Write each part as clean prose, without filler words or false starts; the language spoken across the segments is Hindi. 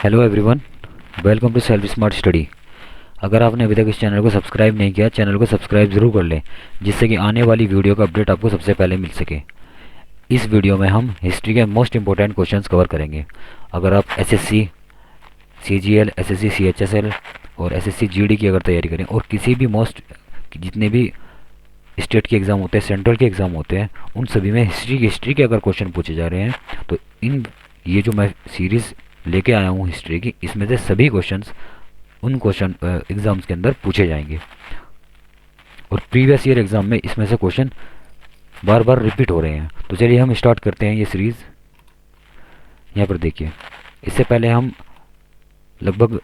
Hello everyone, welcome to self smart study. अगर आपने अभी तक इस चैनल को सब्सक्राइब नहीं किया, चैनल को सब्सक्राइब ज़रूर कर लें, जिससे कि आने वाली वीडियो का अपडेट आपको सबसे पहले मिल सके। इस वीडियो में हम हिस्ट्री के मोस्ट इंपॉर्टेंट क्वेश्चंस कवर करेंगे। अगर आप एसएससी, सीजीएल, एसएससी सीएचएसएल और एसएससी जीडी की अगर तैयारी करें और किसी भी जितने भी स्टेट के एग्ज़ाम होते हैं, सेंट्रल के एग्ज़ाम होते हैं, उन सभी में हिस्ट्री के अगर क्वेश्चन पूछे जा रहे हैं तो ये जो मैं सीरीज़ लेके आया हूँ हिस्ट्री की, इसमें से सभी क्वेश्चंस उन क्वेश्चन एग्ज़ाम्स के अंदर पूछे जाएंगे। और प्रीवियस ईयर एग्ज़ाम में इसमें से क्वेश्चन बार बार रिपीट हो रहे हैं। तो चलिए हम स्टार्ट करते हैं ये सीरीज़। यहाँ पर देखिए, इससे पहले हम लगभग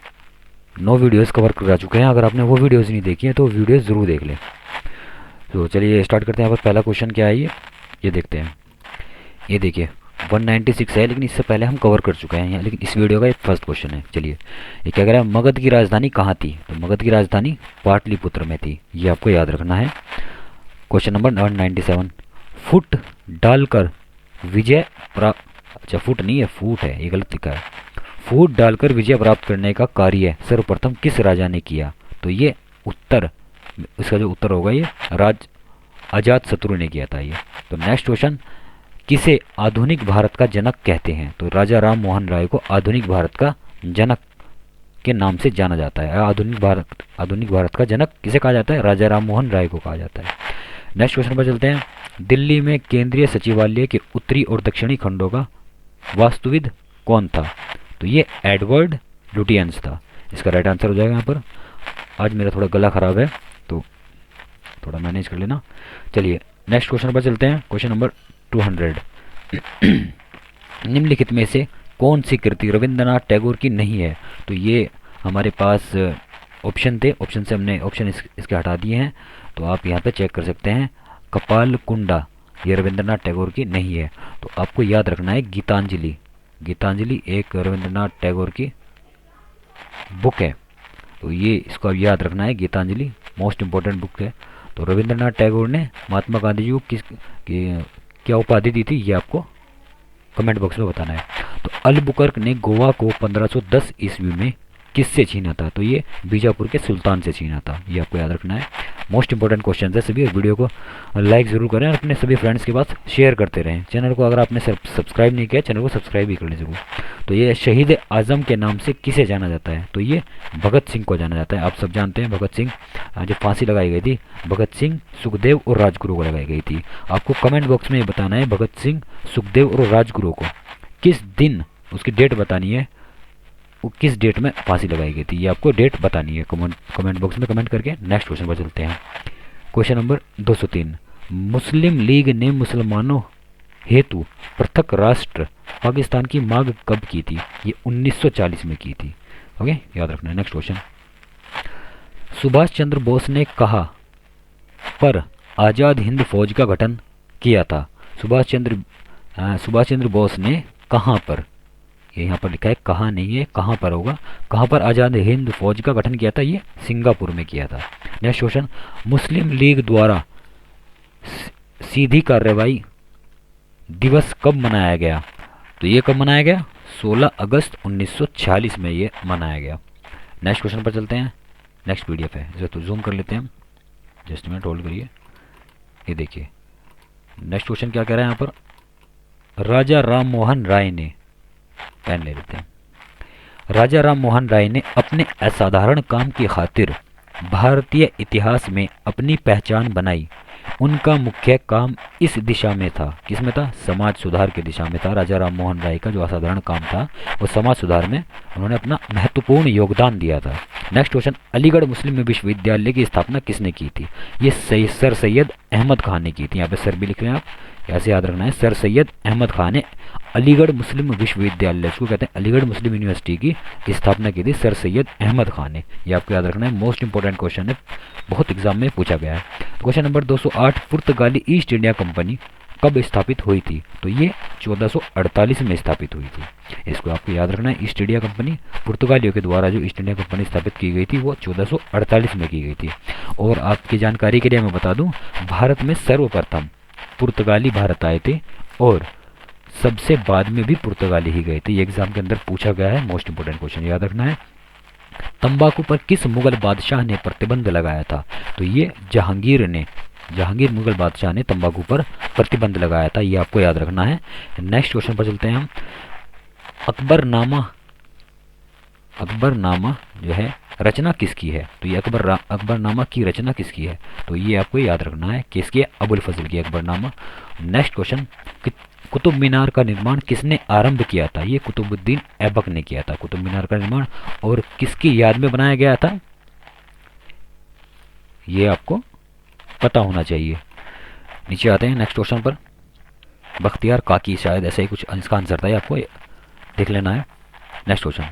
9 वीडियोस कवर करा चुके हैं। अगर आपने वो वीडियोस नहीं देखी हैं तो वीडियोस ज़रूर देख लें। तो चलिए स्टार्ट करते हैं। यहाँ पर पहला क्वेश्चन क्या है ये देखते हैं। ये देखिए 196 है, लेकिन इससे पहले हम कवर कर चुके हैं यहाँ, लेकिन इस वीडियो का एक फर्स्ट क्वेश्चन है। चलिए, ये क्या कह रहा है, मगध की राजधानी कहाँ थी? तो मगध की राजधानी पाटलिपुत्र में थी, ये आपको याद रखना है। क्वेश्चन नंबर 197, फुट डालकर विजय प्राप्त, अच्छा फुट नहीं है, फूट है, ये गलत लिखा है। फूट डालकर विजय प्राप्त करने का कार्य सर्वप्रथम किस राजा ने किया? तो ये इसका जो उत्तर होगा ये अजात शत्रु ने किया था ये। तो नेक्स्ट क्वेश्चन, किसे आधुनिक भारत का जनक कहते हैं? तो राजा राम मोहन राय को आधुनिक भारत का जनक के नाम से जाना जाता है। आधुनिक भारत का जनक किसे कहा जाता है? राजा राम मोहन राय को कहा जाता है। नेक्स्ट क्वेश्चन पर चलते हैं। दिल्ली में केंद्रीय सचिवालय के उत्तरी और दक्षिणी खंडों का वास्तुविद कौन था? तो ये एडवर्ड लुटियंस था। इसका राइट आंसर हो जाएगा यहाँ पर। आज मेरा थोड़ा गला खराब है तो थोड़ा मैनेज कर लेना। चलिए नेक्स्ट क्वेश्चन पर चलते हैं। क्वेश्चन नंबर 200, निम्नलिखित में से कौन सी कृति रविंद्रनाथ टैगोर की नहीं है? तो ये हमारे पास ऑप्शन थे, ऑप्शन से हमने ऑप्शन इसके हटा दिए हैं। तो आप यहाँ पे चेक कर सकते हैं। कपाल कुंडा ये रविंद्रनाथ टैगोर की नहीं है। तो आपको याद रखना है गीतांजलि। गीतांजलि एक रविंद्रनाथ टैगोर की बुक है, तो ये इसको याद रखना है। गीतांजलि मोस्ट इंपॉर्टेंट बुक है। तो रविंद्रनाथ टैगोर ने महात्मा गांधी जी को क्या उपाधि दी थी, ये आपको कमेंट बॉक्स में बताना है। तो अलबुकर्क ने गोवा को 1510 ईस्वी में किससे छीना था? तो ये बीजापुर के सुल्तान से छीना था, ये आपको याद रखना है। मोस्ट इंपॉर्टेंट क्वेश्चन है सभी। और वीडियो को लाइक ज़रूर करें और अपने सभी फ्रेंड्स के पास शेयर करते रहें। चैनल को अगर आपने सब्सक्राइब नहीं किया, चैनल को सब्सक्राइब भी कर लें ज़रूर। तो ये शहीद आज़म के नाम से किसे जाना जाता है? तो ये भगत सिंह को जाना जाता है। आप सब जानते हैं भगत सिंह, जो फांसी लगाई गई थी, भगत सिंह, सुखदेव और राजगुरु को लगाई गई थी। आपको कमेंट बॉक्स में बताना है भगत सिंह, सुखदेव और राजगुरु को किस दिन, उसकी डेट बतानी है, वो किस डेट में फांसी लगाई गई थी, ये आपको डेट बतानी है। कमेंट बॉक्स में कमेंट करके नेक्स्ट क्वेश्चन पर चलते हैं। क्वेश्चन नंबर 203, मुस्लिम लीग ने मुसलमानों हेतु पृथक राष्ट्र पाकिस्तान की मांग कब की थी? ये 1940 में की थी। ओके, याद रखना है। नेक्स्ट क्वेश्चन, सुभाष चंद्र बोस ने कहा पर आज़ाद हिंद फौज का गठन किया था? सुभाष चंद्र बोस ने कहाँ पर, ये यहाँ पर लिखा है, कहाँ नहीं है, कहाँ पर होगा। कहाँ पर आज़ाद हिंद फौज का गठन किया था? ये सिंगापुर में किया था। नेक्स्ट क्वेश्चन, मुस्लिम लीग द्वारा सीधी कार्रवाई दिवस कब मनाया गया? तो ये कब मनाया गया? 16 अगस्त 1946 में ये मनाया गया। नेक्स्ट क्वेश्चन पर चलते हैं। नेक्स्ट पीडीएफ है, इसे तो जूम कर लेते हैं, जस्ट मिनट होल्ड करिए। ये देखिए नेक्स्ट क्वेश्चन क्या कह रहा है यहाँ पर। राजा राम मोहन राय ने, पेन ले लेते हैं। राजा राम मोहन राय ने अपने असाधारण काम की खातिर भारतीय इतिहास में अपनी पहचान बनाई। उनका मुख्य काम इस दिशा में था, किस में था? समाज सुधार की दिशा में था। राजा राम मोहन राय का जो असाधारण काम था वो समाज सुधार में उन्होंने अपना महत्वपूर्ण योगदान दिया था। नेक्स्ट क्वेश्चन, अलीगढ़ मुस्लिम विश्वविद्यालय की स्थापना किसने की थी? ये सर सैयद अहमद खान ने की थी। यहाँ पे सर भी लिख रहे हैं आप, ऐसे याद रखना है। सर सैयद अहमद खान ने अलीगढ़ मुस्लिम विश्वविद्यालय, इसको कहते हैं अलीगढ़ मुस्लिम यूनिवर्सिटी की स्थापना की थी सर सैयद अहमद खान ने। ये आपको याद रखना है। मोस्ट इंपॉर्टेंट क्वेश्चन है, बहुत एग्जाम में पूछा गया है। क्वेश्चन नंबर 208, पुर्तगाली ईस्ट इंडिया कंपनी कब स्थापित हुई थी? तो ये 1448 में स्थापित हुई थी। इसको आपको याद रखना है। ईस्ट इंडिया कंपनी, पुर्तगालियों के द्वारा जो ईस्ट इंडिया कंपनी स्थापित की गई थी वो 1448 में की गई थी। और आपकी जानकारी के लिए मैं बता दूं, भारत में सर्वप्रथम पुर्तगाली भारत आए थे और सबसे बाद में भी पुर्तगाली ही गए थे। ये एग्जाम के अंदर पूछा गया है, मोस्ट इंपोर्टेंट क्वेश्चन याद रखना है। तंबाकू पर किस मुगल बादशाह ने प्रतिबंध लगाया था? तो ये जहांगीर मुगल बादशाह ने तंबाकू पर प्रतिबंध लगाया था, ये आपको याद रखना है। नेक्स्ट क्वेश्चन पर चलते हैं हम। अकबरनामा अकबरनामा जो है रचना किसकी है? तो ये अकबरनामा की रचना किसकी है? तो ये आपको याद रखना है, किसकी है? अबुल फजल की अकबरनामा। नेक्स्ट क्वेश्चन, कुतुब मीनार का निर्माण किसने आरंभ किया था? ये कुतुबुद्दीन ऐबक ने किया था कुतुब मीनार का निर्माण, और किसकी याद में बनाया गया था? ये आपको पता होना चाहिए। नीचे आते हैं नेक्स्ट क्वेश्चन पर। बख्तियार काकी, शायद ऐसा ही कुछ इसका आंसर था, ये आपको देख लेना है। नेक्स्ट क्वेश्चन,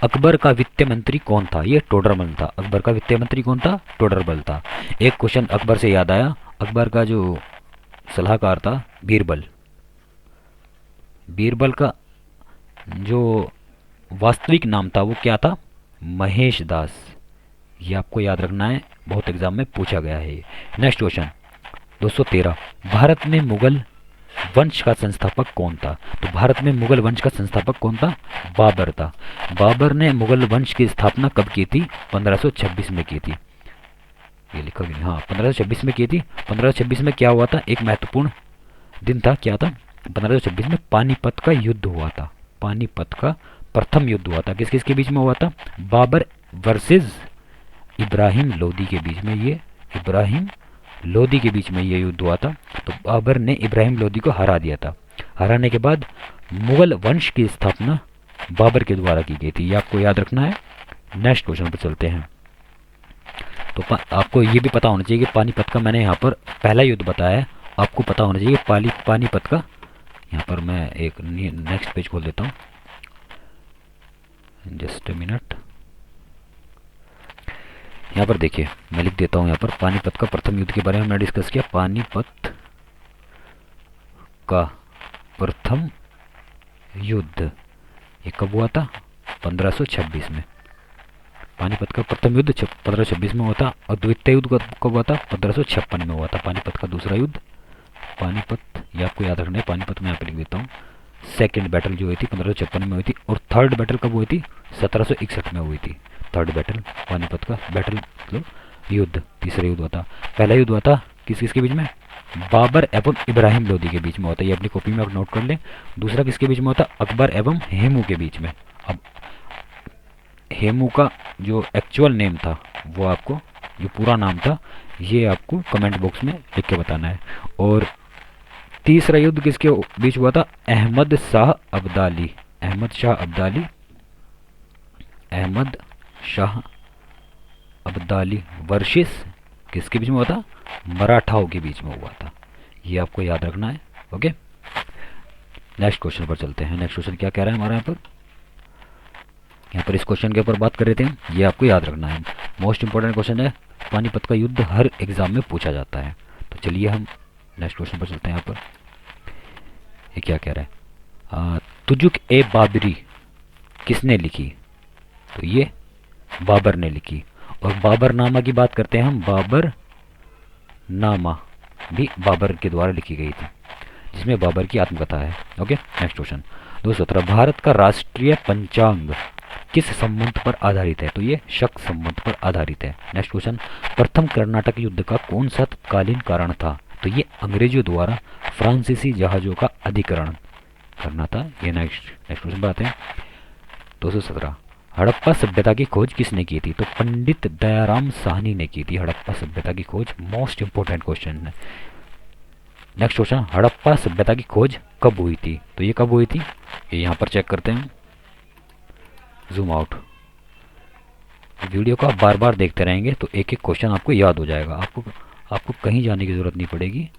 अकबर का वित्त मंत्री कौन था? ये टोडरमल था। अकबर का वित्त मंत्री कौन था? टोडरमल था। एक क्वेश्चन अकबर से याद आया, अकबर का जो सलाहकार था बीरबल, बीरबल का जो वास्तविक नाम था वो क्या था? महेश दास। ये आपको याद रखना है, बहुत एग्जाम में पूछा गया है। नेक्स्ट क्वेश्चन 213, भारत में मुगल वंश का संस्थापक कौन था? तो भारत में मुगल वंश का संस्थापक कौन था? बाबर था। बाबर ने मुगल वंश की स्थापना कब की थी? 1526 में की थी। ये लिखा गया, हाँ 1526 में की थी। 1526 में क्या हुआ था? एक महत्वपूर्ण दिन था, क्या था? 1526 में पानीपत का युद्ध हुआ था। पानीपत का प्रथम युद्ध हुआ था। किस किस के बीच में हुआ था? बाबर वर्सेस इब्राहिम लोदी के बीच में, ये इब्राहिम लोदी के बीच में ये युद्ध हुआ था। तो बाबर ने इब्राहिम लोदी को हरा दिया था। हराने के बाद मुगल वंश की स्थापना बाबर के द्वारा की गई थी, ये आपको याद रखना है। नेक्स्ट क्वेश्चन पर चलते हैं। तो आपको ये भी पता होना चाहिए कि पानीपत का, मैंने यहाँ पर पहला युद्ध बताया है, आपको पता होना चाहिए पानीपत का। यहाँ पर मैं एक नेक्स्ट पेज खोल देता हूँ, जस्ट ए मिनट। यहाँ पर देखिए, मैं लिख देता हूँ यहाँ पर, पानीपत का प्रथम युद्ध के बारे में हमने डिस्कस किया। पानीपत का प्रथम युद्ध ये कब हुआ था? 1526 में। पानीपत का प्रथम युद्ध 1526 में हुआ था, और द्वितीय युद्ध कब हुआ था? 1556 में हुआ था। पानीपत का दूसरा युद्ध, पानीपत ये आपको याद रखना है। पानीपत में यहाँ पे लिख देता हूँ। सेकेंड बैटल जो हुई थी 1556 में हुई थी, और थर्ड बैटल कब हुई थी? 1761 में हुई थी। थर्ड बैटल पानीपत का बैटल मतलब युद्ध, तीसरा युद्ध हुआ था। पहला युद्ध हुआ था किस किस के बीच में? बाबर एवं इब्राहिम लोदी के बीच में होता है, ये अपनी कॉपी में आप नोट कर लें। दूसरा किसके बीच में होता? अकबर एवं हेमू के बीच में। अब हेमू का जो एक्चुअल नेम था वो आपको, जो पूरा नाम था, ये आपको कमेंट बॉक्स में लिख के बताना है। और तीसरा युद्ध किसके बीच हुआ था? अहमद शाह अब्दाली। अहमद शाह अब्दाली वर्सेस किसके बीच में हुआ था? मराठाओं के बीच में हुआ था, ये आपको याद रखना है। ओके, नेक्स्ट क्वेश्चन पर चलते हैं। नेक्स्ट क्वेश्चन क्या कह रहा है हमारा यहाँ पर इस क्वेश्चन के ऊपर बात कर रहे थे, ये आपको याद रखना है, मोस्ट इंपोर्टेंट क्वेश्चन है। पानीपत का युद्ध हर एग्जाम में पूछा जाता है। तो चलिए हम नेक्स्ट क्वेश्चन पर चलते हैं। यहाँ पर ये क्या कह रहा है? तुजुक ए बाबरी किसने लिखी? तो ये बाबर ने लिखी। और बाबर नामा की बात करते हैं हम, बाबर नामा भी बाबर के द्वारा लिखी गई थी, जिसमें बाबर की आत्मकथा है। ओके, नेक्स्ट क्वेश्चन 217, भारत का राष्ट्रीय पंचांग किस संबंध पर आधारित है? तो ये शक संबंध पर आधारित है। नेक्स्ट क्वेश्चन, प्रथम कर्नाटक युद्ध का कौन सा तत्कालीन कारण था? तो ये अंग्रेजों द्वारा फ्रांसीसी जहाजों का अधिकरण करना था। ये नेक्स्ट क्वेश्चन पर आते हैं। 217, हड़प्पा सभ्यता की खोज किसने की थी? तो पंडित दयाराम साहनी ने की थी हड़प्पा सभ्यता की खोज। मोस्ट इंपोर्टेंट क्वेश्चन है। नेक्स्ट क्वेश्चन, हड़प्पा सभ्यता की खोज कब हुई थी? तो ये कब हुई थी? ये यहाँ पर चेक करते हैं, जूम आउट। वीडियो को आप बार बार देखते रहेंगे तो एक एक क्वेश्चन आपको याद हो जाएगा। आपको कहीं जाने की ज़रूरत नहीं पड़ेगी।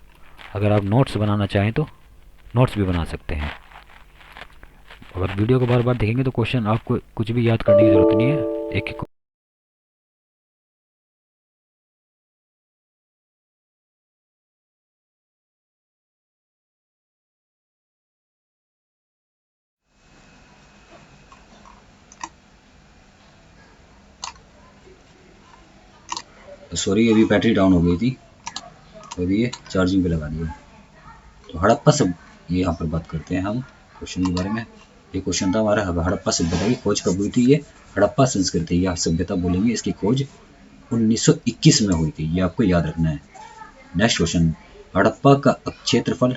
अगर आप नोट्स बनाना चाहें तो नोट्स भी बना सकते हैं। अगर वीडियो को बार बार देखेंगे तो क्वेश्चन आपको कुछ भी याद करने की ज़रूरत नहीं है, एक एक। सॉरी, अभी बैटरी डाउन हो गई थी, अभी ये चार्जिंग पे लगा दिया। तो ये यहाँ पर बात करते हैं हम क्वेश्चन के बारे में। ये क्वेश्चन था हमारा हड़प्पा सभ्यता की खोज कब हुई थी। ये हड़प्पा संस्कृति या सभ्यता बोलेंगे, इसकी खोज 1921 में हुई थी, ये आपको याद रखना है। नेक्स्ट क्वेश्चन, हड़प्पा का क्षेत्रफल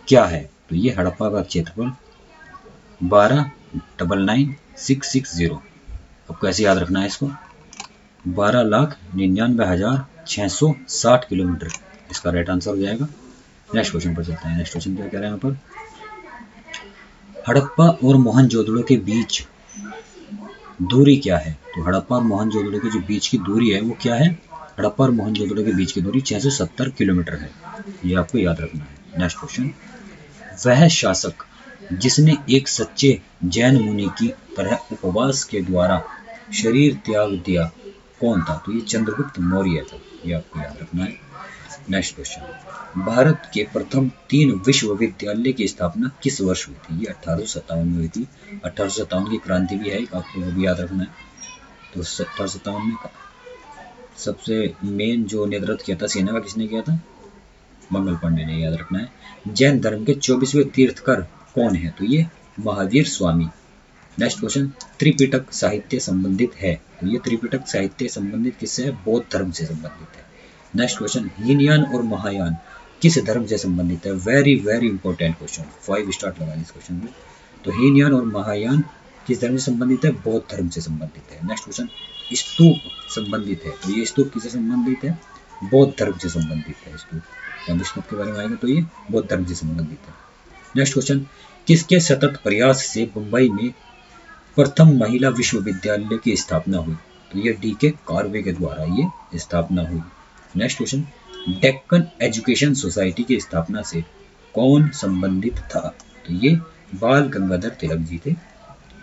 क्या है। तो ये हड़प्पा का क्षेत्रफल 12,99,660। आपको ऐसे याद रखना है इसको, 12,99,660 किलोमीटर इसका राइट आंसर हो जाएगा। नेक्स्ट क्वेश्चन पर चलते हैं। नेक्स्ट क्वेश्चन क्या कह रहे हैं यहाँ पर, हड़प्पा और मोहनजोदड़ो के बीच दूरी क्या है। तो हड़प्पा और मोहनजोदड़ो के जो बीच की दूरी है वो क्या है। हड़प्पा और मोहनजोदड़ो के बीच की दूरी 670 किलोमीटर है, ये आपको याद रखना है। नेक्स्ट क्वेश्चन, वह शासक जिसने एक सच्चे जैन मुनि की तरह उपवास के द्वारा शरीर त्याग दिया कौन था। तो ये चंद्रगुप्त मौर्य था, ये आपको याद रखना है। नेक्स्ट क्वेश्चन, भारत के प्रथम 3 विश्वविद्यालय की स्थापना किस वर्ष हुई थी। ये 1857 में हुई थी। 1857 की क्रांति भी है, आपको वो भी याद रखना है। तो 1857 में सबसे मेन जो नेतृत्व किया था सेना का, किसने किया था, मंगल पांडे ने, याद रखना है। जैन धर्म के 24वें तीर्थकर कौन है। तो ये महावीर स्वामी। नेक्स्ट क्वेश्चन, त्रिपिटक साहित्य संबंधित है। तो ये त्रिपिटक साहित्य संबंधित किससे है, बौद्ध धर्म से संबंधित है। नेक्स्ट क्वेश्चन, हीनयान और महायान किस धर्म से संबंधित है। Very very important question, 5 star लगा इस क्वेश्चन में। तो हीनयान और महायान किस धर्म से संबंधित है, बौद्ध धर्म से संबंधित है। नेक्स्ट क्वेश्चन, स्तूप संबंधित है। तो ये स्तूप किससे संबंधित है, बौद्ध धर्म से संबंधित है। स्तूप के बारे में आएगा तो ये बौद्ध धर्म से संबंधित है। नेक्स्ट क्वेश्चन, किसके सतत प्रयास से मुंबई में प्रथम महिला विश्वविद्यालय की स्थापना हुई। तो ये डी.के. कार्वे के द्वारा ये स्थापना हुई। Next question, Deccan education society की स्थापना से कौन संबंधित था। तो ये बाल गंगाधर तिलक जी थे,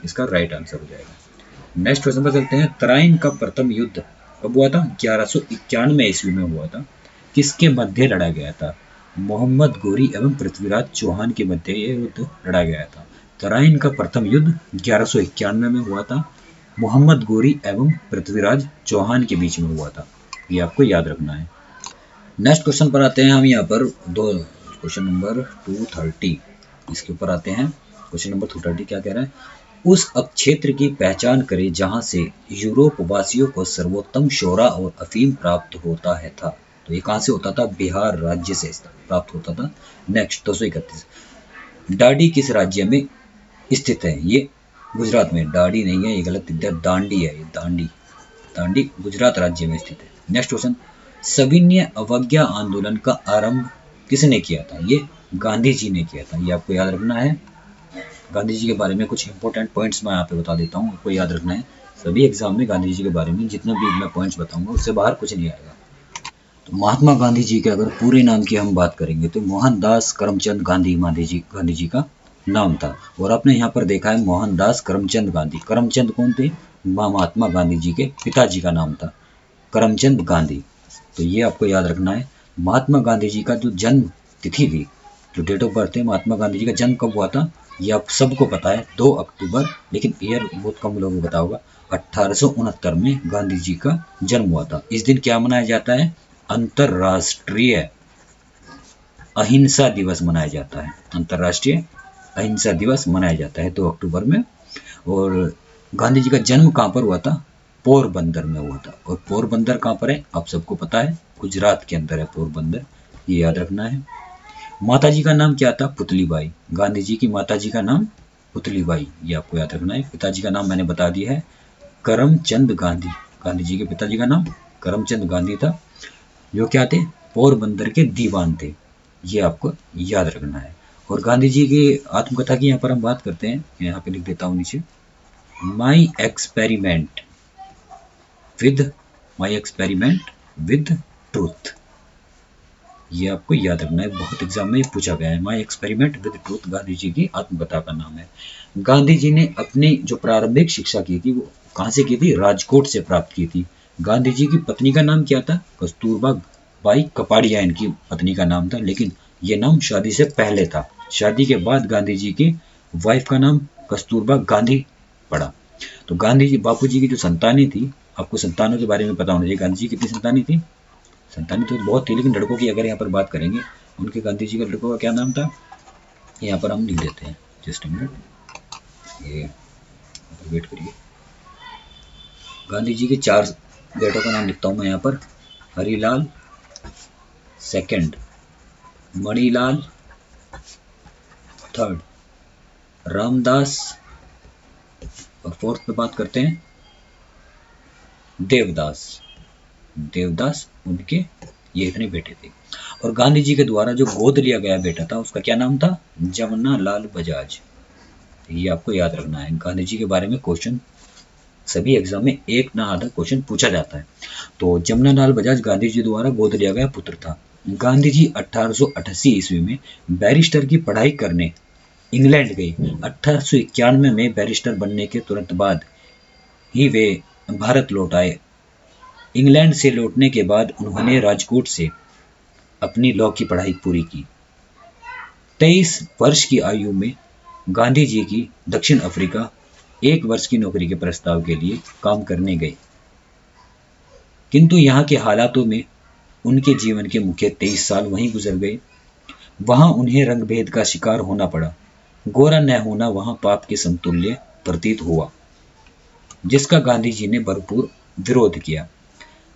इसका राइट आंसर हो जाएगा। नेक्स्ट क्वेश्चन पर चलते हैं, तराइन का प्रथम युद्ध कब हुआ था, 1191 ईस्वी में हुआ था। किसके मध्य लड़ा गया था, मोहम्मद गोरी एवं पृथ्वीराज चौहान के मध्य ये युद्ध लड़ा गया था। तराइन का प्रथम युद्ध 1191 में हुआ था, मोहम्मद गोरी एवं पृथ्वीराज चौहान के बीच में हुआ था, ये आपको याद रखना है। नेक्स्ट क्वेश्चन पर आते हैं हम, यहाँ पर दो क्वेश्चन नंबर 230 इसके ऊपर आते हैं। क्वेश्चन नंबर 230 क्या कह रहा है, उस अपक्षेत्र की पहचान करें जहां से यूरोप वासियों को सर्वोत्तम शोरा और अफीम प्राप्त होता है था। तो ये कहां से होता था, बिहार राज्य से प्राप्त होता था। नेक्स्ट 231, डाडी किस राज्य में स्थित है। ये गुजरात में, डाडी नहीं है, ये गलत विद्या, दांडी है, ये दांडी गुजरात राज्य में स्थित है। नेक्स्ट क्वेश्चन, सविनय अवज्ञा आंदोलन का आरंभ किसने किया था। ये गांधी जी ने किया था, ये आपको याद रखना है। गांधी जी के बारे में कुछ इंपॉर्टेंट पॉइंट्स मैं यहाँ पे बता देता हूँ, आपको याद रखना है। सभी एग्जाम में गांधी जी के बारे में जितना भी मैं पॉइंट्स बताऊंगा उससे बाहर कुछ नहीं आएगा। तो महात्मा गांधी जी के अगर पूरे नाम की हम बात करेंगे तो मोहनदास करमचंद गांधी गांधी जी का नाम था। और आपने यहाँ पर देखा है मोहनदास करमचंद गांधी। करमचंद कौन थे, महात्मा गांधी जी के पिताजी का नाम था करमचंद गांधी। तो ये आपको याद रखना है। महात्मा गांधी जी का जो जन्म तिथि थी, जो डेट ऑफ बर्थ है, महात्मा गांधी जी का जन्म कब हुआ था, ये आप सबको पता है, 2 अक्टूबर, लेकिन ईयर बहुत कम लोगों को पता होगा। 1869 में गांधी जी का जन्म हुआ था। इस दिन क्या मनाया जाता है, अंतरराष्ट्रीय अहिंसा दिवस मनाया जाता है। अंतरराष्ट्रीय अहिंसा दिवस मनाया जाता है 2 अक्टूबर में। और गांधी जी का जन्म कहाँ पर हुआ था, पोरबंदर में हुआ था। और पोरबंदर कहाँ पर है, आप सबको पता है, गुजरात के अंदर है पोरबंदर, ये याद रखना है। माताजी का नाम क्या था, पुतलीबाई। गांधी जी की माताजी का नाम पुतलीबाई, ये आपको याद रखना है। पिताजी का नाम मैंने बता दिया है, करमचंद गांधी। गांधी जी के पिताजी का नाम करमचंद गांधी था, जो क्या थे, पोरबंदर के दीवान थे, ये आपको याद रखना है। और गांधी जी की आत्मकथा की यहाँ पर हम बात करते हैं, यहाँ पे लिख देता हूँ नीचे, माई एक्सपेरिमेंट विद ट्रूथ, ये आपको याद रखना है, बहुत एग्जाम में पूछा गया है। My experiment with truth Gandhi ji की आत्मकथा का नाम है। गांधी जी ने अपनी जो प्रारंभिक शिक्षा की थी वो कहाँ से की थी, राजकोट से प्राप्त की थी। गांधी जी की पत्नी का नाम क्या था, कस्तूरबा बाई कपाड़िया इनकी पत्नी का नाम था, लेकिन ये नाम शादी से पहले था। शादी के बाद गांधी जी की वाइफ का नाम कस्तूरबा गांधी पड़ा। तो गांधी जी बापू जी की जो संतानें थी, आपको संतानों के बारे में पता होना चाहिए। गांधी जी कितनी संतानें थी, संतानें तो बहुत थी, लेकिन लड़कों की अगर यहाँ पर बात करेंगे, उनके गांधी जी के लड़कों का क्या नाम था, यहाँ पर हम लिख देते हैं, जस्ट मिनट, ये वेट करिए। गांधी जी के 4 बेटों का नाम लिखता हूँ मैं यहाँ पर। हरिलाल, सेकंड मणिलाल, थर्ड रामदास, और फोर्थ पे बात करते हैं देवदास। देवदास उनके ये इतने बेटे थे। और गांधी जी के द्वारा जो गोद लिया गया बेटा था उसका क्या नाम था? जमुना लाल बजाज। ये आपको याद रखना है। गांधी जी के बारे में क्वेश्चन सभी एग्जाम में एक ना आधा क्वेश्चन पूछा जाता है। तो जमुना लाल बजाज गांधी जी द्वारा गोद लिया गया पुत्र था। गांधी जी 1888 ईस्वी में बैरिस्टर की पढ़ाई करने इंग्लैंड गए। 1891 में बैरिस्टर बनने के तुरंत बाद ही वे भारत लौट आए। इंग्लैंड से लौटने के बाद उन्होंने राजकोट से अपनी लॉ की पढ़ाई पूरी की। 23 वर्ष की आयु में गांधी जी की दक्षिण अफ्रीका 1 वर्ष की नौकरी के प्रस्ताव के लिए काम करने गए, किंतु यहाँ के हालातों में उनके जीवन के मुख्य 23 साल वहीं गुजर गए। वहां उन्हें रंगभेद का शिकार होना पड़ा। गोरा न होना वहां पाप के समतुल्य प्रतीत हुआ, जिसका गांधी जी ने भरपूर विरोध किया।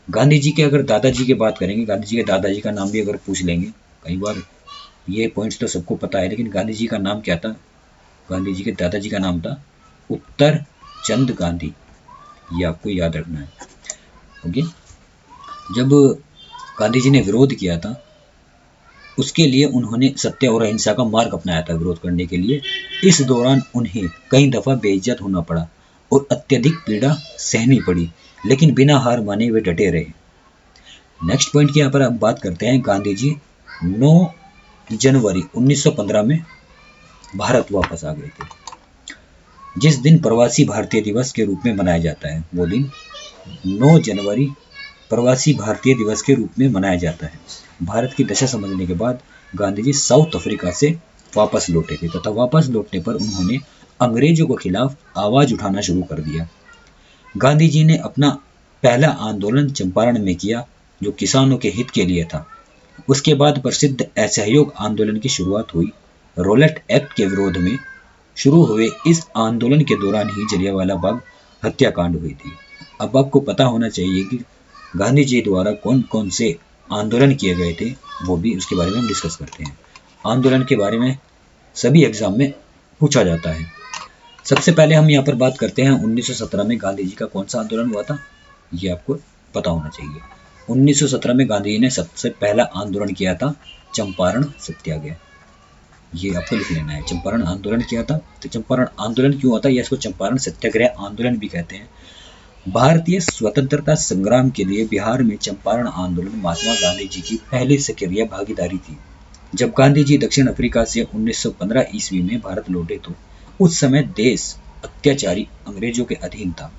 गांधी जी के अगर दादाजी की बात करेंगे, गांधी जी के दादाजी का नाम भी अगर पूछ लेंगे, कई बार ये पॉइंट्स तो सबको पता है, लेकिन गांधी जी का नाम क्या था? गांधी जी के दादाजी का नाम था उत्तर चंद गांधी। ये आपको याद रखना है। ओके, जब गांधी जी ने विरोध किया था उसके लिए उन्होंने सत्य और अहिंसा का मार्ग अपनाया था विरोध करने के लिए। इस दौरान उन्हें कई दफा बेइज्जत होना पड़ा और अत्यधिक पीड़ा सहनी पड़ी, लेकिन बिना हार माने वे डटे रहे। नेक्स्ट पॉइंट की यहाँ पर हम बात करते हैं। गांधी जी 9 जनवरी 1915 में भारत वापस आ गए थे, जिस दिन प्रवासी भारतीय दिवस के रूप में मनाया जाता है। वो दिन 9 जनवरी प्रवासी भारतीय दिवस के रूप में मनाया जाता है। भारत की दशा समझने के बाद गांधी जी साउथ अफ्रीका से वापस लौटे थे तथा वापस लौटने पर उन्होंने अंग्रेजों के खिलाफ आवाज उठाना शुरू कर दिया। गांधी जी ने अपना पहला आंदोलन चंपारण में किया, जो किसानों के हित के लिए था। उसके बाद प्रसिद्ध असहयोग आंदोलन की शुरुआत हुई। रोलेट एक्ट के विरोध में शुरू हुए इस आंदोलन के दौरान ही जलियांवाला बाग हत्याकांड हुई थी। अब आपको पता होना चाहिए कि गांधी जी द्वारा कौन कौन से आंदोलन किए गए थे, वो भी उसके बारे में हम डिस्कस करते हैं। आंदोलन के बारे में सभी एग्जाम में पूछा जाता है। सबसे पहले हम यहाँ पर बात करते हैं 1917 में गांधी जी का कौन सा आंदोलन हुआ था, ये आपको पता होना चाहिए। 1917 में गांधी जी ने सबसे पहला आंदोलन किया था चंपारण सत्याग्रह। ये आपको लिख लेना है, चंपारण आंदोलन किया था। तो चंपारण आंदोलन क्यों होता है, या इसको चंपारण सत्याग्रह आंदोलन भी कहते हैं। भारतीय स्वतंत्रता संग्राम के लिए बिहार में चंपारण आंदोलन महात्मा गांधी जी की पहली सक्रिय भागीदारी थी। जब गांधी जी दक्षिण अफ्रीका से 1915 ईस्वी में भारत लौटे तो उस समय देश अत्याचारी अंग्रेजों के अधीन था।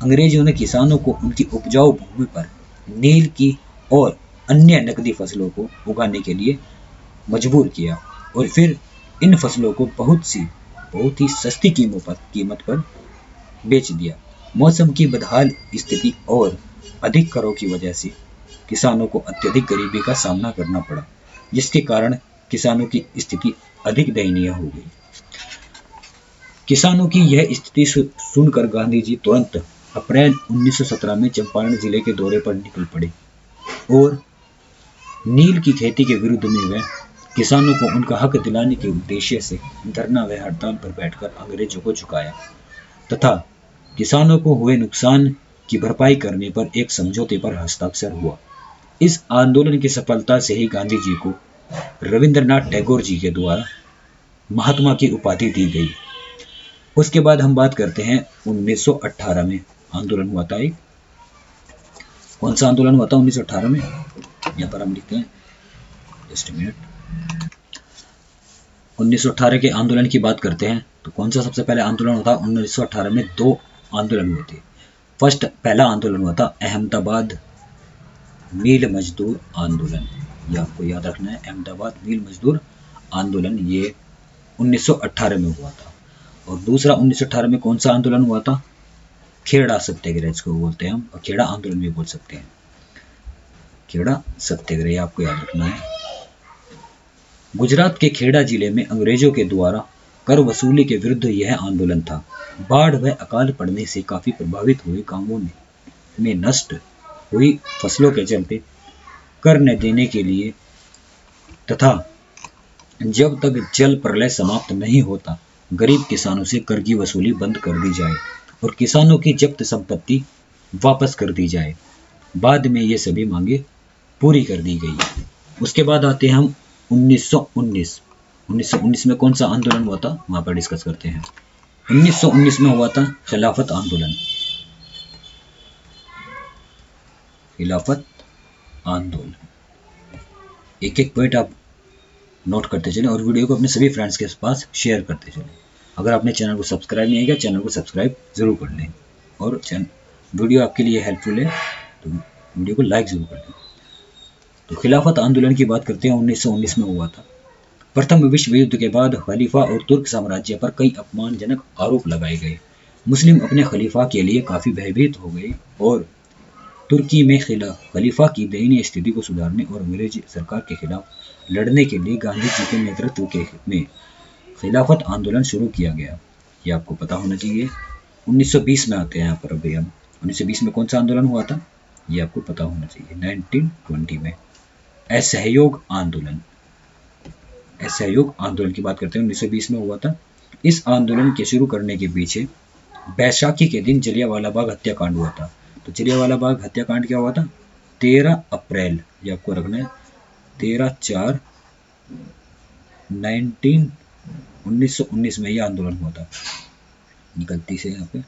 अंग्रेजों ने किसानों को उनकी उपजाऊ भूमि पर नील की और अन्य नकदी फसलों को उगाने के लिए मजबूर किया और फिर इन फसलों को बहुत ही सस्ती कीमत पर बेच दिया। मौसम की बदहाल स्थिति और अधिक करों की वजह से किसानों को अत्यधिक गरीबी का सामना करना पड़ा, जिसके कारण किसानों की स्थिति अधिक दयनीय हो गई। किसानों की यह स्थिति सुनकर गांधी जी तुरंत अप्रैल 1917 में चंपारण जिले के दौरे पर निकल पड़े और नील की खेती के विरुद्ध में वे किसानों को उनका हक दिलाने के उद्देश्य से धरना व हड़ताल पर बैठकर अंग्रेजों को झुकाया तथा किसानों को हुए नुकसान की भरपाई करने पर एक समझौते पर हस्ताक्षर हुआ। इस आंदोलन की सफलता से ही गांधी जी को रविंद्रनाथ टैगोर जी के द्वारा महात्मा की उपाधि दी गई। उसके बाद हम बात करते हैं 1918 में आंदोलन हुआ था एक। कौन सा आंदोलन हुआ था 1918 में, यहाँ पर हम लिखते हैं, जस्ट मिनट। 1918 के आंदोलन की बात करते हैं तो कौन सा सबसे पहले आंदोलन हुआ था? 1918 में 2 आंदोलन हुए थे। पहला आंदोलन हुआ था अहमदाबाद मील मजदूर आंदोलन। ये आपको याद रखना है, अहमदाबाद मील मजदूर आंदोलन, ये 1918 में हुआ था। और दूसरा 1918 में कौन सा आंदोलन हुआ था? खेड़ा सत्याग्रह, इसको बोलते हैं हम, और खेड़ा आंदोलन भी बोल सकते हैं। खेड़ा सत्याग्रह आपको याद रखना है। गुजरात के खेड़ा जिले में अंग्रेजों के द्वारा कर वसूली के विरुद्ध यह आंदोलन था। बाढ़ व अकाल पड़ने से काफी प्रभावित हुए गांवों में नष्ट हुई फसलों के चलते कर न देने के लिए तथा जब तक जल प्रलय समाप्त नहीं होता गरीब किसानों से कर की वसूली बंद कर दी जाए और किसानों की जब्त संपत्ति वापस कर दी जाए। बाद में ये सभी मांगे पूरी कर दी गई। उसके बाद आते हैं हम 1919 में कौन सा आंदोलन हुआ था वहां पर डिस्कस करते हैं। 1919 में हुआ था खिलाफत आंदोलन। खिलाफत आंदोलन एक एक पॉइंट आप नोट करते चलें और वीडियो को अपने सभी फ्रेंड्स के पास शेयर करते चलें। अगर आपने चैनल को सब्सक्राइब नहीं किया चैनल को सब्सक्राइब जरूर कर लें और वीडियो आपके लिए हेल्पफुल है तो वीडियो को लाइक जरूर कर लें। तो खिलाफत आंदोलन की बात करते हैं 1919 में हुआ था। प्रथम विश्व युद्ध के बाद खलीफा और तुर्क साम्राज्य पर कई अपमानजनक आरोप लगाए गए। मुस्लिम अपने खलीफा के लिए काफी भयभीत हो गए और तुर्की में खलीफा की दयनीय स्थिति को सुधारने और अंग्रेज सरकार के खिलाफ लड़ने के लिए गांधी जी के नेतृत्व में खिलाफत आंदोलन शुरू किया गया। ये आपको पता होना चाहिए। 1920 में आते हैं यहाँ पर अभी हम 1920 में कौन सा आंदोलन हुआ था ये आपको पता होना चाहिए। 1920 में असहयोग आंदोलन। असहयोग आंदोलन की बात करते हैं 1920 में हुआ था। इस आंदोलन के शुरू करने के पीछे बैसाखी के दिन जलियांवाला बाग हत्याकांड हुआ था। तो जलियांवाला बाग हत्याकांड क्या हुआ था 13 अप्रैल, ये आपको रखना है 1919 में यह आंदोलन हुआ था। गलती से यहाँ पे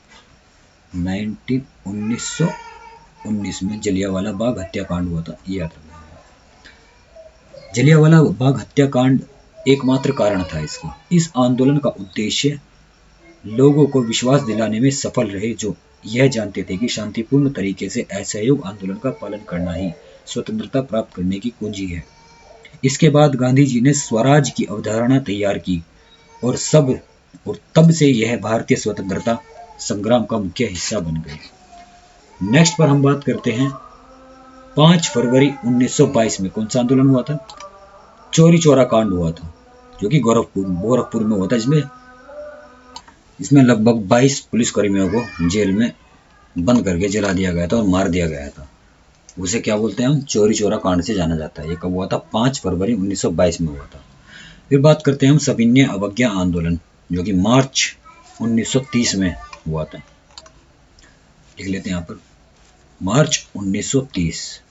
1919 में जलियांवाला बाग हत्याकांड हुआ था, ये याद रखना है। जलियांवाला बाग हत्याकांड एकमात्र कारण था इसका। इस आंदोलन का उद्देश्य लोगों को विश्वास दिलाने में सफल रहे जो यह जानते थे कि शांतिपूर्ण तरीके से असहयोग आंदोलन का पालन करना ही स्वतंत्रता प्राप्त करने की कुंजी है। इसके बाद गांधी जी ने स्वराज की अवधारणा तैयार की और तब से यह भारतीय स्वतंत्रता संग्राम का मुख्य हिस्सा बन गए। नेक्स्ट पर हम बात करते हैं 5 फरवरी 1922 में कौन सा आंदोलन हुआ था चौरी चौरा कांड हुआ था जो कि गोरखपुर में हुआ था। इसमें लगभग 22 पुलिसकर्मियों को जेल में बंद करके जला दिया गया था और मार दिया गया था। उसे क्या बोलते हैं हम चौरी चौरा कांड से जाना जाता है। ये कब हुआ था 5 फरवरी 1922 में हुआ था। फिर बात करते हैं हम सविनय अवज्ञा आंदोलन जो कि मार्च 1930 में हुआ था। लिख लेते हैं यहाँ पर मार्च 1930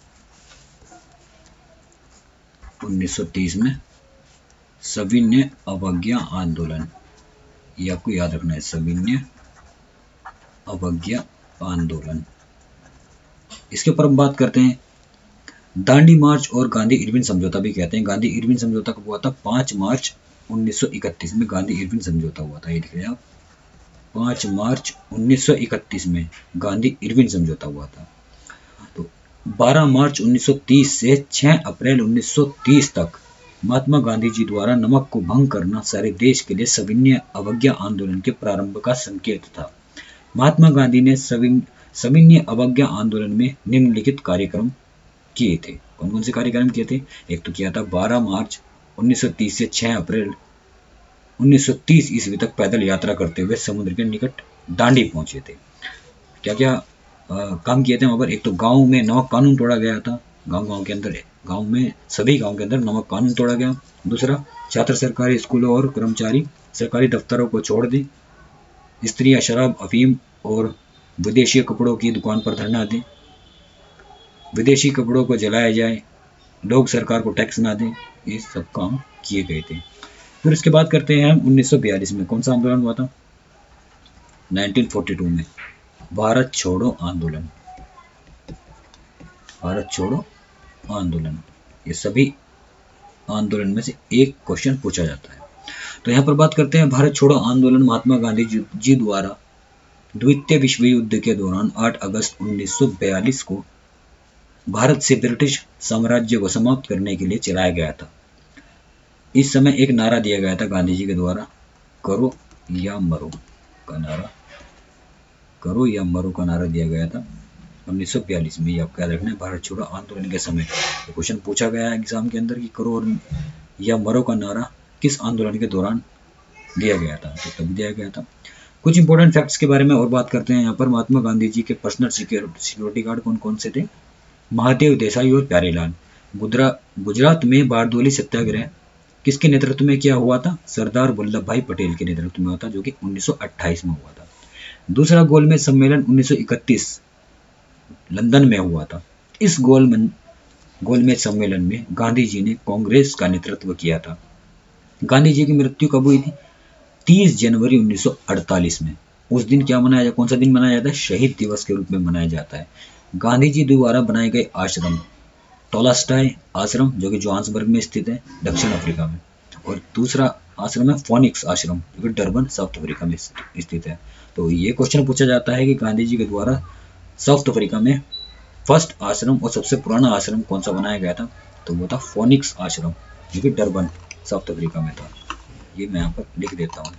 में सविनय अवज्ञा आंदोलन, ये आपको याद रखना है सविनय अवज्ञा आंदोलन। इसके ऊपर हम बात करते हैं दांडी मार्च और गांधी इरविन समझौता भी कहते हैं। गांधी इरविन समझौता कब हुआ था 5 मार्च 1931 में गांधी इरविन समझौता हुआ था। ये लिख आप 5 मार्च 1931 में गांधी इरविन समझौता हुआ था। तो 12 मार्च 1930 से 6 अप्रैल 1930 तक महात्मा गांधी जी द्वारा नमक को भंग करना सारे देश के लिए सविनय अवज्ञा आंदोलन के प्रारंभ का संकेत था। महात्मा गांधी ने सविनय अवज्ञा आंदोलन में निम्नलिखित कार्यक्रम किए थे। कौन कौन से कार्यक्रम किए थे? एक तो किया था 12 मार्च 1930 से 6 अप्रैल 1930 ईस्वी तक पैदल यात्रा करते हुए समुद्र के निकट दांडी पहुंचे थे। क्या क्या काम किए थे वहां पर? एक तो गांव में नमक कानून तोड़ा गया था। गांव में सभी गांव के अंदर नमक कानून तोड़ा गया। दूसरा, छात्र सरकारी स्कूलों और कर्मचारी सरकारी दफ्तरों को छोड़ दें। स्त्रियां शराब, अफीम और विदेशी कपड़ों की दुकान पर धरना दें। विदेशी कपड़ों को जलाया जाए। लोग सरकार को टैक्स ना दें। ये सब काम किए गए थे। फिर इसके बाद करते हैं हम 1942 में कौन सा आंदोलन हुआ था 1942 में भारत छोड़ो आंदोलन। भारत छोड़ो आंदोलन, ये सभी आंदोलन में से एक क्वेश्चन पूछा जाता है। तो यहाँ पर बात करते हैं भारत छोड़ो आंदोलन महात्मा गांधी जी द्वारा द्वितीय विश्व युद्ध के दौरान 8 अगस्त 1942 को भारत से ब्रिटिश साम्राज्य को समाप्त करने के लिए चलाया गया था। इस समय एक नारा दिया गया था गांधी जी के द्वारा, करो या मरो का नारा, करो या मरो का नारा दिया गया था 1942 में। ये आपको याद रखना है। भारत छोड़ो आंदोलन के समय क्वेश्चन पूछा गया है एग्जाम के अंदर कि करो या मरो का नारा किस आंदोलन के दौरान दिया गया था? तो तब दिया गया था। कुछ इंपॉर्टेंट फैक्ट्स के बारे में और बात करते हैं यहाँ पर। महात्मा गांधी जी के पर्सनल सिक्योरिटी गार्ड कौन कौन से थे? महादेव देसाई और प्यारेलाल। गुजरात में बारडोली सत्याग्रह किसके नेतृत्व में किया हुआ था? सरदार वल्लभ भाई पटेल के नेतृत्व में हुआ था, जो कि 1928 में हुआ था। दूसरा गोलमेज सम्मेलन 1931 लंदन में हुआ था। इस गोलमेज सम्मेलन में गांधी जी ने कांग्रेस का नेतृत्व किया था। गांधी जी की मृत्यु कब हुई थी? 30 जनवरी 1948 में। उस दिन क्या मनाया जाता, कौन सा दिन मनाया जाता है? शहीद दिवस के रूप में मनाया जाता है। गांधी जी द्वारा बनाए गए आश्रम टोलास्टाय आश्रम, जो कि जोहान्सबर्ग में स्थित है, दक्षिण अफ्रीका में, और दूसरा आश्रम है फोनिक्स आश्रम, जो कि डरबन साउथ अफ्रीका में स्थित है। तो ये क्वेश्चन पूछा जाता है कि गांधी जी के द्वारा साउथ अफ्रीका में फर्स्ट आश्रम और सबसे पुराना आश्रम कौन सा बनाया गया था? तो वो था फोनिक्स आश्रम, जो कि डरबन साउथ अफ्रीका में था। ये मैं यहाँ पर लिख देता हूँ,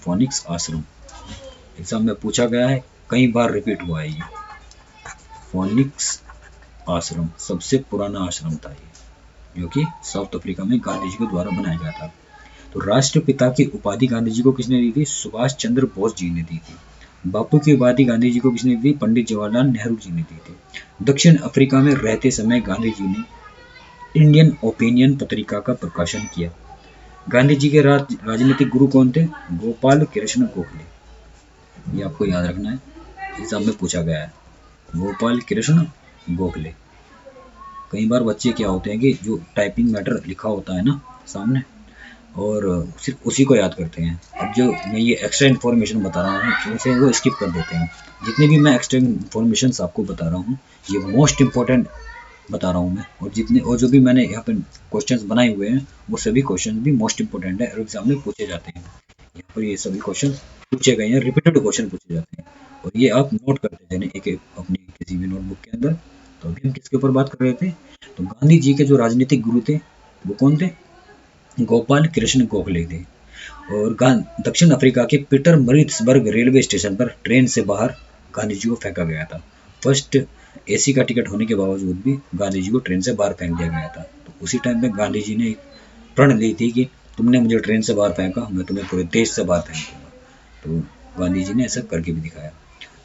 फोनिक्स आश्रम। एग्जाम में पूछा गया है, कई बार रिपीट हुआ है ये। फोनिक्स आश्रम सबसे पुराना आश्रम था ये, जो कि साउथ अफ्रीका में गांधी जी के द्वारा बनाया गया था। तो राष्ट्रपिता की उपाधि गांधी जी को किसने दी थी? सुभाष चंद्र बोस जी ने दी थी। बापू की उपाधि गांधी जी को किसने दी? पंडित जवाहरलाल नेहरू जी ने दी थी। दक्षिण अफ्रीका में रहते समय गांधी जी ने इंडियन ओपिनियन पत्रिका का प्रकाशन किया। गांधी जी के राजनीतिक गुरु कौन थे? गोपाल कृष्ण गोखले। ये आपको याद रखना है, एग्जाम में पूछा गया है। गोपाल कृष्ण गोखले। कई बार बच्चे क्या होते हैं कि जो टाइपिंग मैटर लिखा होता है ना सामने, और सिर्फ उसी को याद करते हैं। अब जो मैं ये एक्स्ट्रा इन्फॉर्मेशन बता रहा हूँ उसे वो स्किप कर देते हैं। जितने भी मैं एक्स्ट्रा इन्फॉर्मेशन आपको बता रहा हूँ, ये मोस्ट इम्पोर्टेंट बता रहा हूँ मैं, और जो भी मैंने यहाँ पे क्वेश्चंस बनाए हुए हैं वो सभी क्वेश्चन भी मोस्ट इंपॉर्टेंट है और एग्जाम में पूछे जाते हैं। यहाँ पर ये सभी क्वेश्चन पूछे गए हैं, रिपीटेड क्वेश्चन पूछे जाते हैं, और ये आप नोट करते जाने एक अपनी किसी भी नोटबुक के अंदर। तो अभी हम किसके ऊपर बात कर रहे थे? तो गांधी जी के जो राजनीतिक गुरु थे वो कौन थे? गोपाल कृष्ण गोखले थे। और दक्षिण अफ्रीका के पीटर मरीट्सबर्ग रेलवे स्टेशन पर ट्रेन से बाहर गांधी जी को फेंका गया था। फर्स्ट एसी का टिकट होने के बावजूद भी गांधी जी को ट्रेन से बाहर फेंक दिया गया था। तो उसी टाइम पे गांधी जी ने प्रण ली थी कि तुमने मुझे ट्रेन से बाहर फेंका, मैं तुम्हें पूरे देश से बाहर फेंक दूंगा। तो गांधी जी ने ऐसा करके भी दिखाया।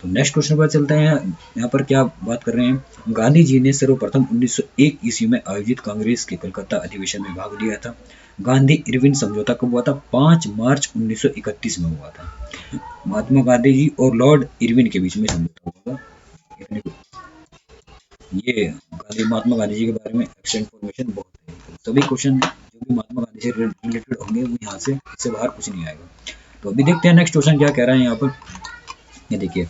तो नेक्स्ट क्वेश्चन पर चलते हैं। यहाँ पर क्या बात कर रहे हैं? गांधी जी ने सर्वप्रथम 1901 ईस्वी में आयोजित कांग्रेस के कलकत्ता अधिवेशन में भाग लिया था। गांधी इरविन समझौता कब हुआ था? 5 मार्च 1931 में हुआ था। महात्मा गांधी जी और लॉर्ड इरविन के बीच में समझौता हुआ था। ये महात्मा गांधी जी के बारे में एक्स्ट्रा इन्फॉर्मेशन बहुत है। तो सभी क्वेश्चन जो भी महात्मा गांधी से रिलेटेड होंगे वो यहाँ से इससे बाहर कुछ नहीं आएगा। तो अभी देखते हैं नेक्स्ट क्वेश्चन क्या कह रहा है यहाँ पर। ये देखिए,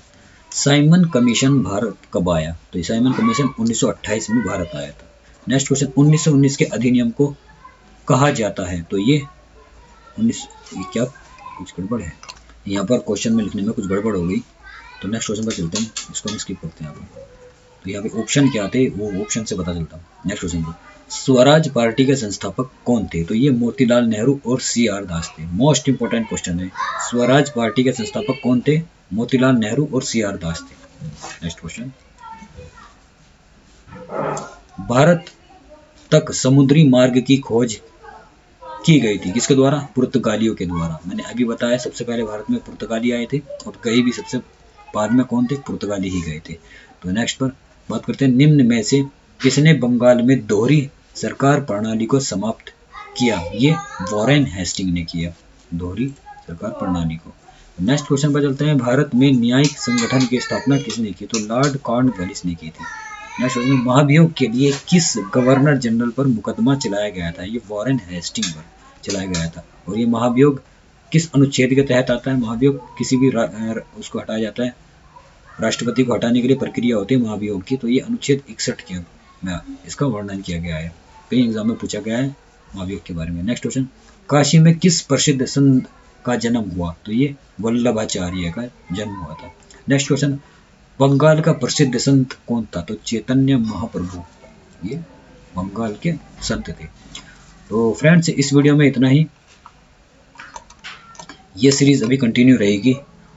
साइमन कमीशन भारत कब आया? तो साइमन कमीशन 1928 में भारत आया था। नेक्स्ट क्वेश्चन, 1919 के अधिनियम को कहा जाता है? तो ये 19 क्या कुछ गड़बड़ है यहाँ पर, क्वेश्चन में लिखने में कुछ गड़बड़ हो गई। तो नेक्स्ट क्वेश्चन पर चलते हैं, इसको हम स्किप करते हैं यहाँ पर। तो यहाँ पे ऑप्शन क्या थे वो ऑप्शन से पता चलता है। नेक्स्ट क्वेश्चन पर, स्वराज पार्टी के संस्थापक कौन थे? तो ये मोतीलाल नेहरू और CR दास थे। मोस्ट इंपोर्टेंट क्वेश्चन है, स्वराज पार्टी के संस्थापक कौन थे? मोतीलाल नेहरू और CR दास थे। नेक्स्ट क्वेश्चन, भारत तक समुद्री मार्ग की खोज की गई थी किसके द्वारा? पुर्तगालियों के द्वारा। मैंने अभी बताया सबसे पहले भारत में पुर्तगाली आए थे और गए भी सबसे बाद में कौन थे? पुर्तगाली ही गए थे। तो नेक्स्ट पर बात करते हैं, निम्न में से किसने बंगाल में दोहरी सरकार प्रणाली को समाप्त किया? ये वॉरेन हेस्टिंग ने किया, दोहरी सरकार प्रणाली को। नेक्स्ट क्वेश्चन पर चलते हैं, भारत में न्यायिक संगठन की स्थापना किसने की? तो लॉर्ड कॉर्नवालिस ने की थी। नेक्स्ट क्वेश्चन, महाभियोग के लिए किस गवर्नर जनरल पर मुकदमा चलाया गया था? ये वॉरेन हेस्टिंग पर चलाया गया था। और ये महाभियोग किस अनुच्छेद के तहत आता है? महाभियोग किसी भी उसको हटाया जाता है, राष्ट्रपति को हटाने के लिए प्रक्रिया होती है महाभियोग की। तो ये अनुच्छेद 61 के में इसका वर्णन किया गया है। कई एग्जाम में पूछा गया है महाभियोग के बारे में। नेक्स्ट क्वेश्चन, काशी में किस प्रसिद्ध संत का जन्म हुआ? तो ये वल्लभाचार्य का जन्म हुआ था। नेक्स्ट क्वेश्चन, बंगाल का प्रसिद्ध संत कौन था? तो चैतन्य महाप्रभु, ये बंगाल के संत थे। तो फ्रेंड्स, इस वीडियो में इतना ही। ये सीरीज अभी कंटिन्यू रहेगी।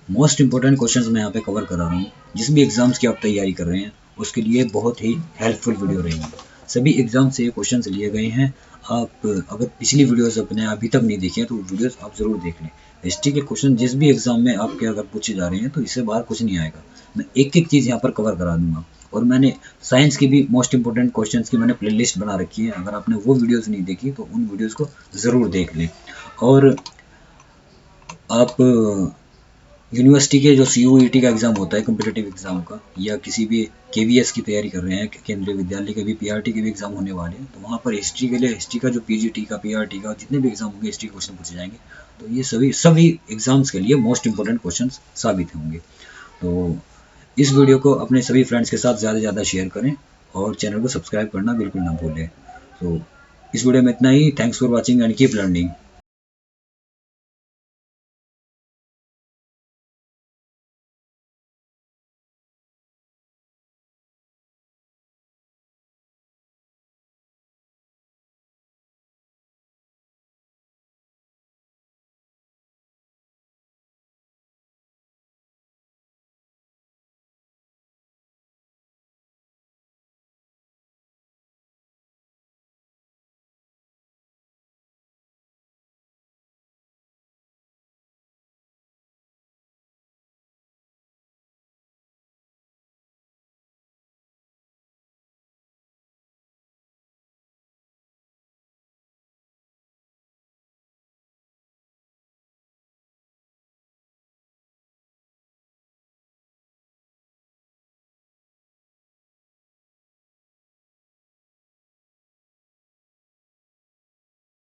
मोस्ट इंपोर्टेंट क्वेश्चंस मैं यहाँ पे कवर करा रहा हूँ। जिस भी एग्जाम्स की आप तैयारी कर रहे हैं उसके लिए बहुत ही हेल्पफुल वीडियो रहेंगी। सभी एग्जाम से क्वेश्चंस लिए गए हैं। आप अगर पिछली वीडियोस अपने अभी तक नहीं देखी है तो वीडियोस आप ज़रूर देख लें। हिस्ट्री के क्वेश्चन जिस भी एग्जाम में आपके अगर पूछे जा रहे हैं तो इससे बाहर कुछ नहीं आएगा। मैं एक एक चीज़ यहाँ पर कवर करा दूंगा। और मैंने साइंस की भी मोस्ट इंपॉर्टेंट क्वेश्चंस की मैंने प्लेलिस्ट बना रखी है। अगर आपने वो वीडियोस नहीं देखी तो उन वीडियोस को ज़रूर देख लें। और आप यूनिवर्सिटी के जो CUET का एग्ज़ाम होता है कम्पिटिटिव एग्ज़ाम का, या किसी भी KVS की तैयारी कर रहे हैं, केंद्रीय विद्यालय के भी PRT के भी एग्ज़ाम होने वाले हैं, तो वहाँ पर हिस्ट्री के लिए हिस्ट्री का जो PGT का PRT का जितने भी एग्ज़ाम होंगे हिस्ट्री के क्वेश्चन पूछे जाएंगे। तो ये सभी एग्ज़ाम्स के लिए मोस्ट इंपॉर्टेंट क्वेश्चन साबित होंगे। तो इस वीडियो को अपने सभी फ्रेंड्स के साथ ज़्यादा से ज़्यादा शेयर करें और चैनल को सब्सक्राइब करना बिल्कुल ना भूलें। तो इस वीडियो में इतना ही। Thanks for watching and keep learning.